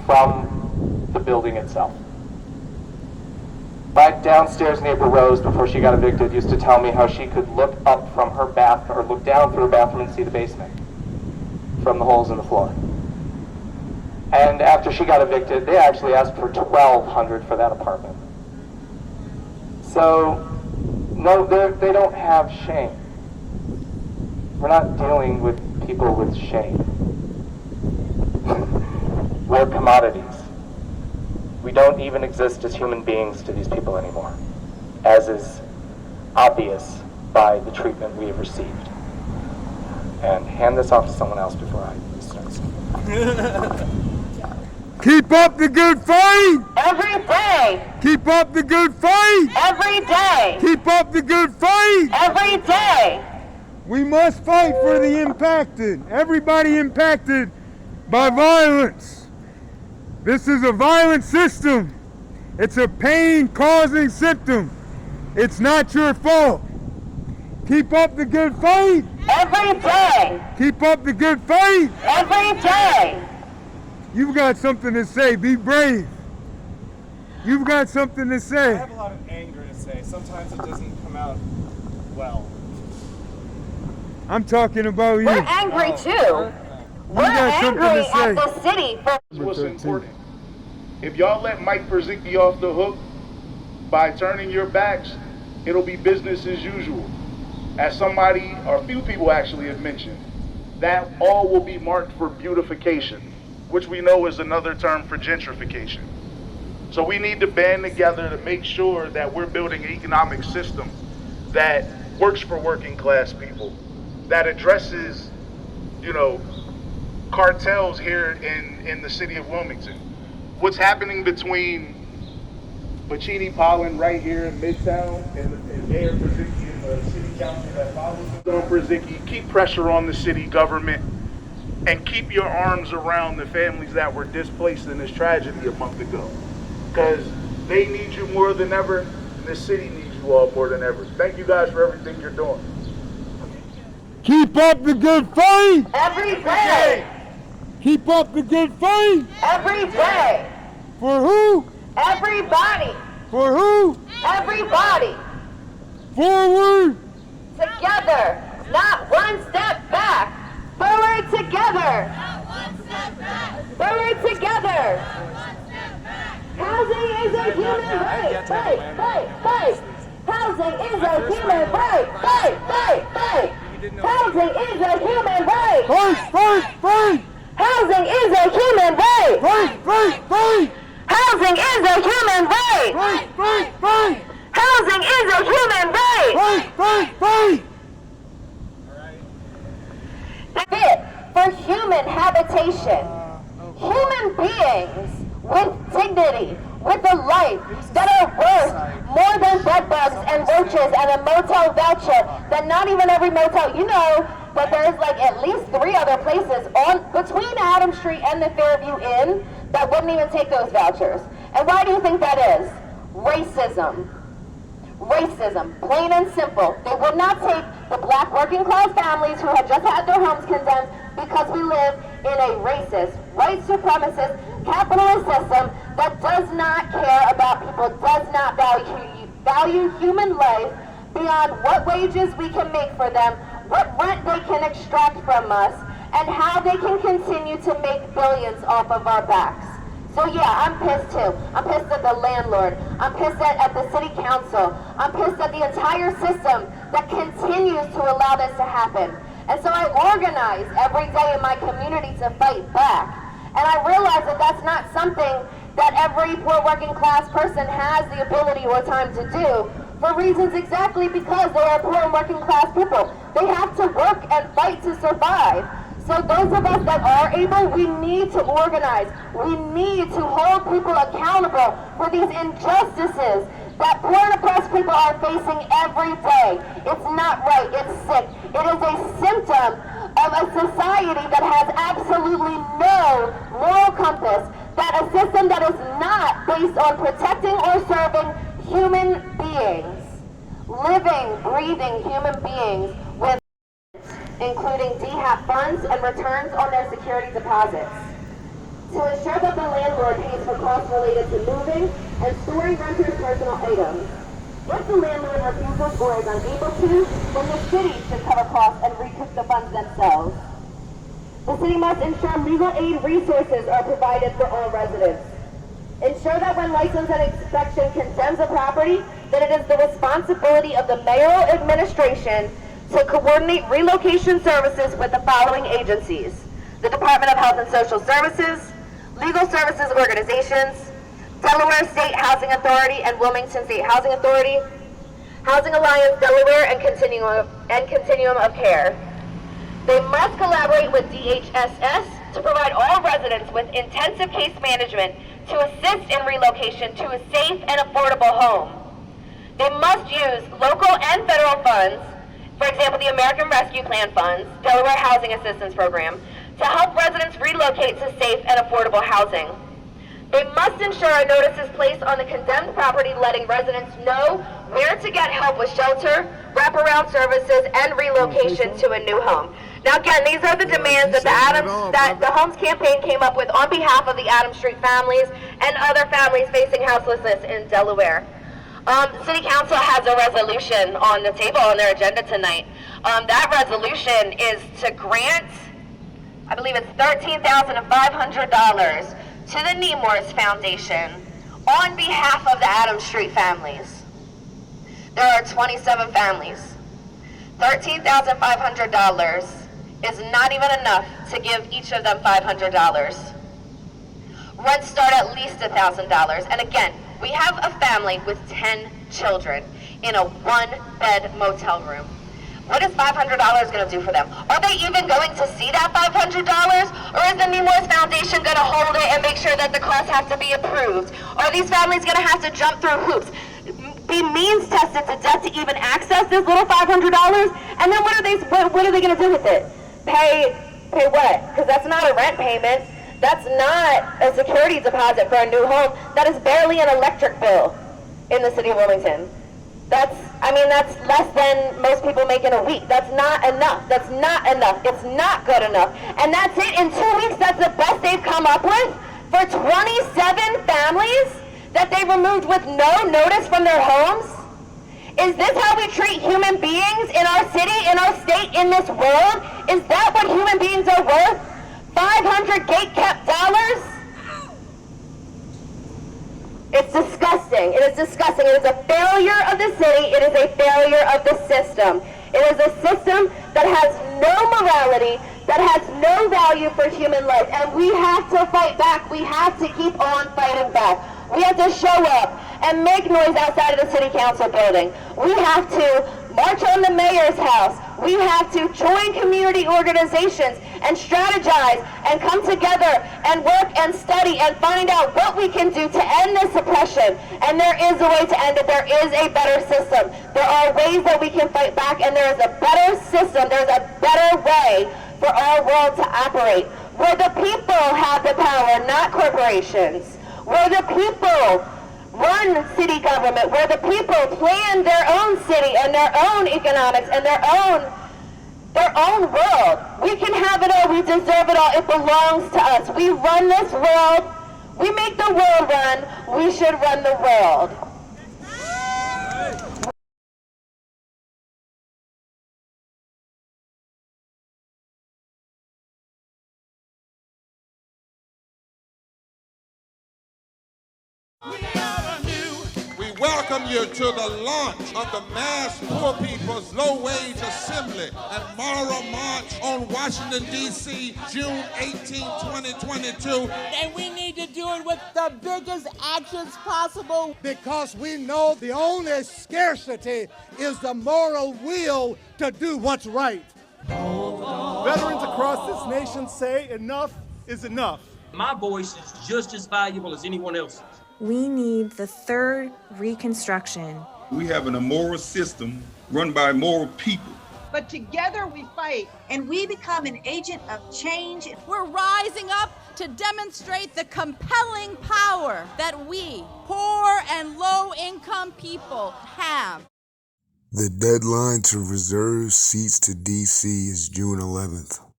from the building itself. My downstairs neighbor Rose, before she got evicted, used to tell me how she could look up from her bath, or look down through her bathroom and see the basement from the holes in the floor. And after she got evicted, they actually asked for $1,200 for that apartment. So, no, they don't have shame. We're not dealing with people with shame. We're commodities. We don't even exist as human beings to these people anymore, as is obvious by the treatment we have received. And hand this off to someone else before I start speaking. Keep up the good fight! Every day! Keep up the good fight! Every day! Keep up the good fight! Every day! We must fight for the impacted, everybody impacted by violence. This is a violent system. It's a pain-causing symptom. It's not your fault. Keep up the good fight! Every day! Keep up the good fight! Every day! You've got something to say. Be brave. You've got something to I say. have a lot of anger to say. Sometimes it doesn't come out well. I'm talking about you. We're angry too. We're got something angry to say. at the city for What's important. If y'all let Mike Berzicki off the hook by turning your backs, it'll be business as usual. As somebody, or a few people actually have mentioned, that all will be marked for beautification, which we know is another term for gentrification. So we need to band together to make sure that we're building an economic system that works for working class people, that addresses, cartels here in the city of Wilmington. What's happening between Bacini Pollen right here in Midtown and Mayor Berzicki and the city council that follows Don Berzicki, keep pressure on the city government and keep your arms around the families that were displaced in this tragedy a month ago. Because they need you more than ever, and the city needs you all more than ever. Thank you guys for everything you're doing. Keep up the good fight! every day! Keep up the good fight! Every day! For who? Everybody! For who? Everybody! Forward! Together! Not one step back! Forward together! Not one step back. Forward together! One step back. Housing is a human right! Right! Housing is a human right! Right! Housing is a human right! Fight! Housing is a human right! Fight! Housing is a human right! Fight! Housing is a human right! Fight! Fit for human habitation. Human beings with dignity, with a life that are worth more than bed bugs and roaches and a motel voucher that not even every motel, that there's like at least 3 other places between Adam Street and the Fairview Inn that wouldn't even take those vouchers. And why do you think that is? Racism. Racism, plain and simple. They would not take the black working class families who had just had their homes condemned because we live in a racist, white supremacist, capitalist system that does not care about people, does not value human life beyond what wages we can make for them, what rent they can extract from us, and how they can continue to make billions off of our backs. So yeah, I'm pissed too. I'm pissed at the landlord. I'm pissed at the city council. I'm pissed at the entire system that continues to allow this to happen. And so I organize every day in my community to fight back. And I realize that that's not something that every poor working class person has the ability or time to do for reasons exactly because they are poor and working class people. They have to work and fight to survive. So those of us that are able, we need to organize. We need to hold people accountable for these injustices that poor and oppressed people are facing every day. It's not right, it's sick. It is a symptom of a society that has absolutely no moral compass, that a system that is not based on protecting or serving human beings, living, breathing human beings with including DHAP funds and returns on their security deposits. to ensure that the landlord pays for costs related to moving and storing renters' personal items. If the landlord refuses or is unable to, then the city should cover costs and recoup the funds themselves. The city must ensure legal aid resources are provided for all residents. Ensure that when license and inspection condemns a property, that it is the responsibility of the mayoral administration to coordinate relocation services with the following agencies: the Department of Health and Social Services, Legal Services Organizations, Delaware State Housing Authority and Wilmington State Housing Authority, Housing Alliance Delaware, and Continuum of Care. They must collaborate with DHSS to provide all residents with intensive case management to assist in relocation to a safe and affordable home. They must use local and federal funds, for example, the American Rescue Plan funds, Delaware Housing Assistance Program, to help residents relocate to safe and affordable housing. They must ensure a notice is placed on the condemned property letting residents know where to get help with shelter, wraparound services, and relocation to a new home. Now again, these are the demands that the Homes Campaign came up with on behalf of the Adams Street families and other families facing houselessness in Delaware. City Council has a resolution on the table on their agenda tonight. That resolution is to grant, I believe it's $13,500 to the Nemours Foundation on behalf of the Adams Street families. There are 27 families. $13,500 is not even enough to give each of them $500. Rents start at least $1,000. And again, we have a family with 10 children in a one-bed motel room. What is $500 going to do for them? Are they even going to see that $500? Or is the Nemours Foundation going to hold it and make sure that the costs have to be approved? Are these families going to have to jump through hoops, be means tested to death to even access this little $500? And then what are they going to do with it? Pay what? Because that's not a rent payment. That's not a security deposit for a new home. That is barely an electric bill in the city of Wilmington. That's less than most people make in a week. That's not enough. That's not enough. It's not good enough. And that's it. In 2 weeks, that's the best they've come up with for 27 families that they removed with no notice from their homes? Is this how we treat human beings in our city, in our state, in this world? Is that what human beings are worth? 500 gate-kept dollars? It's disgusting. It is disgusting. It is a failure of the city. It is a failure of the system. It is a system that has no morality, that has no value for human life. And we have to fight back. We have to keep on fighting back. We have to show up and make noise outside of the city council building. We have to march on the mayor's house. We have to join community organizations and strategize and come together and work and study and find out what we can do to end this oppression. And there is a way to end it. There is a better system. There are ways that we can fight back, and there is a better system. There's a better way for our world to operate, where the people have the power, not corporations, where the people run city government, where the people plan their own city and their own economics and their own world. We can have it all. We deserve it all. It belongs to us. We run this world. We make the world run. We should run the world. We welcome you to the launch of the Mass Poor People's Low-Wage Assembly and Moral March on Washington, D.C., June 18, 2022. And we need to do it with the biggest actions possible. Because we know the only scarcity is the moral will to do what's right. Veterans across this nation say enough is enough. My voice is just as valuable as anyone else's. We need the third Reconstruction. We have an immoral system run by immoral people. But together we fight. And we become an agent of change. We're rising up to demonstrate the compelling power that we, poor and low-income people, have. The deadline to reserve seats to D.C. is June 11th.